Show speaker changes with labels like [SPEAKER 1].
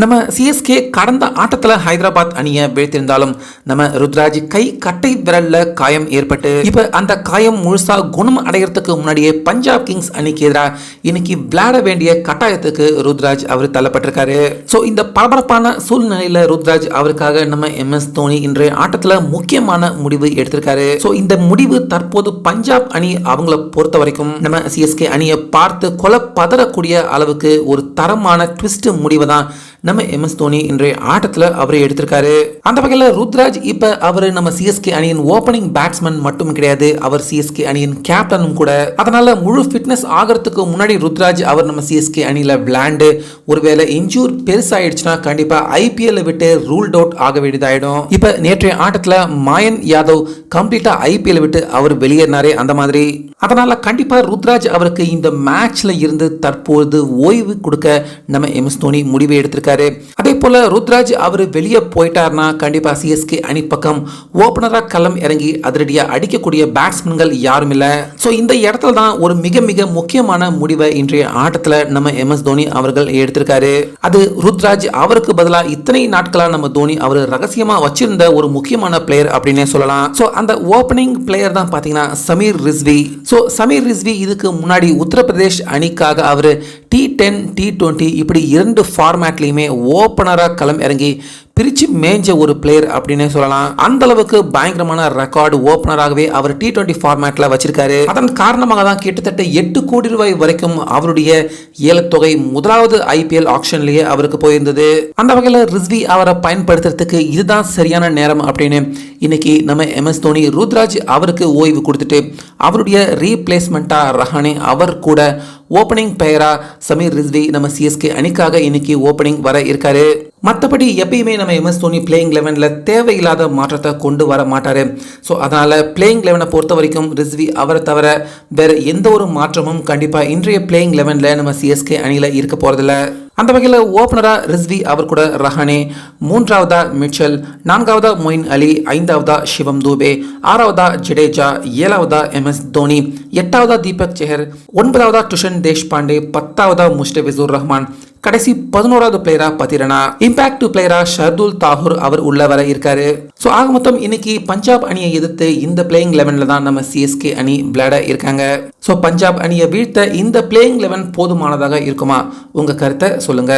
[SPEAKER 1] நம்ம சிஎஸ்கே கடந்த ஆட்டத்தில் ஹைதராபாத் அணியை வீழ்த்திருந்தாலும் நம்ம ருத்ராஜ் கை கட்டை விரல்ல காயம் ஏற்பட்டு இப்ப அந்த காயம் முழுசா குணம் அடைகிறதுக்கு முன்னாடியே பஞ்சாப் கிங்ஸ் அணிக்கு எதிராக இன்னைக்கு விளையாட வேண்டிய கட்டாயத்துக்கு ருத்ராஜ் அவர் தள்ளப்பட்டிருக்காரு. ஸோ இந்த பரபரப்பான சூழ்நிலையில ருத்ராஜ் அவருக்காக நம்ம MS தோனி இன்றைய ஆட்டத்தில் முக்கியமான முடிவு எடுத்திருக்காரு. ஸோ இந்த முடிவு தற்போது பஞ்சாப் அணி அவங்கள பொறுத்த வரைக்கும் நம்ம சிஎஸ்கே அணியை பார்த்து கொலை பதறக்கூடிய அளவுக்கு ஒரு தரமான ட்விஸ்ட் முடிவை தான் நம்ம MS தோனி இன்றைய ஆட்டத்தில் அவரை எடுத்திருக்காரு. அந்த வகையில் ருத்ராஜ் இப்ப அவர் நம்ம சிஎஸ்கே அணியின் ஓபனிங் பேட்ஸ்மேன் மட்டும் கிடையாது, அவர் சிஎஸ்கே அணியின் கேப்டனும் கூட. அதனால முழு ஃபிட்னஸ் ஆகிறதுக்கு முன்னாடி ருத்ராஜ் அவர் நம்ம சிஎஸ்கே அணியில விளையாண்டு ஒருவேளை இன்ஜூர் பெருசாயிடுச்சுன்னா கண்டிப்பா IPL விட்டு ரூல்ட் அவுட் ஆக வேண்டியதாயிடும். இப்ப நேற்றைய ஆட்டத்தில் மாயன் யாதவ் கம்ப்ளீட்டா IPL விட்டு அவர் வெளியேறினாரே அந்த மாதிரி. அதனால கண்டிப்பா ருத்ராஜ் அவருக்கு இந்த மேட்ச்ல இருந்து தற்போது ஓய்வு கொடுக்க நம்ம MS தோனி முடிவு எடுத்திருக்காரு. அதே போல ருத்ராஜ் அவர் வெளியே போயிட்டார்னா கண்டிப்பா சிஎஸ்கே அணி பக்கம் ஓபனரா களம் இறங்கி அதிரடியா அடிக்கக்கூடிய பேட்ஸ்மேன்கள் யாரும் இல்ல. சோ இந்த இடத்துல தான் ஒரு மிக மிக முக்கியமான முடிவை இன்றைய ஆட்டத்துல நம்ம MS தோனி அவர்கள் எடுத்திருக்காரு. அது ருத்ராஜ் அவருக்கு பதிலா இத்தனை நாட்களா நம்ம தோனி அவர் ரகசியமா வச்சிருந்த ஒரு முக்கியமான பிளேயர் அப்படின்னே சொல்லலாம். சோ அந்த ஓபனிங் பிளேயர் தான் பாத்தீங்கன்னா சமீர் ரிஸ்வி. ஸோ சமீர் ரிஸ்வி இதுக்கு முன்னாடி உத்தரப்பிரதேஷ் அணிக்காக அவர் T10 T20 இப்படி 2 ஃபார்மேட்லையுமே ஓப்பனராக களம் இறங்கி பிரிச்சு மேஞ்ச ஒரு பிளேயர் அப்படின்னே சொல்லலாம். அந்த அளவுக்கு பயங்கரமான ரெக்கார்டு ஓப்பனராகவே அவர் T20 ஃபார்மேட்ல வச்சிருக்காரு. அதன் காரணமாக தான் கிட்டத்தட்ட 8 கோடி ரூபாய் வரைக்கும் அவருடைய ஏலத்தொகை முதலாவது IPL ஆக்ஷன்லயே அவருக்கு போயிருந்தது. அந்த வகையில் ரிஸ்வி அவரை பயன்படுத்துறதுக்கு இதுதான் சரியான நேரம் அப்படின்னு இன்னைக்கு நம்ம MS தோனி ருத்ராஜ் அவருக்கு ஓய்வு கொடுத்துட்டு அவருடைய ரீப்ளேஸ்மெண்டா ரஹானே அவர் கூட ஓப்பனிங் பெயரா சமீர் ரிஸ்வி நம்ம சிஎஸ்கே அணிக்காக இன்னைக்கு ஓப்பனிங் வர இருக்காரு. மற்றபடி எப்பயுமே நம்ம MS தோனி பிளேயிங் 11ல தேவையில்லாத மாற்றத்தை கொண்டு வர மாட்டாரு. ஸோ அதனால பிளேயிங் 11 பொறுத்த வரைக்கும் ரிஸ்வி அவரை தவிர வேற எந்த ஒரு மாற்றமும் கண்டிப்பா இன்றைய பிளேயிங் 11ல நம்ம சிஎஸ்கே அணியில இருக்க போறதில்ல. அந்த வகையில் ஓப்பனரா ரிஸ்வி அவர் கூட ரஹானே, 3வதா மிச்சல், 4வதா மொயின் அலி, 5வதா சிவம் தூபே, 6வதா ஜடேஜா, 7வதா MS தோனி, 8வதா தீபக் செஹர், 9வதா துஷன் தேஷ்பாண்டே, 10வதா முஸ்டபிசுர் ரஹ்மான், கடைசி 11வது பிளேயரா பத்திரனா, இம்பாக்ட் பிளேயரா ஷர்துல் தாகூர் அவர் உள்ள வர இருக்காரு. ஸோ ஆக மொத்தம் இன்னைக்கு பஞ்சாப் அணியை எதிர்த்து இந்த பிளேயிங் 11ல தான் நம்ம சிஎஸ்கே அணி விளையாட இருக்காங்க. ஸோ பஞ்சாப் அணியை வீழ்த்த இந்த பிளேயிங் 11 போதுமானதாக இருக்குமா? உங்க கருத்தை சொல்லுங்க.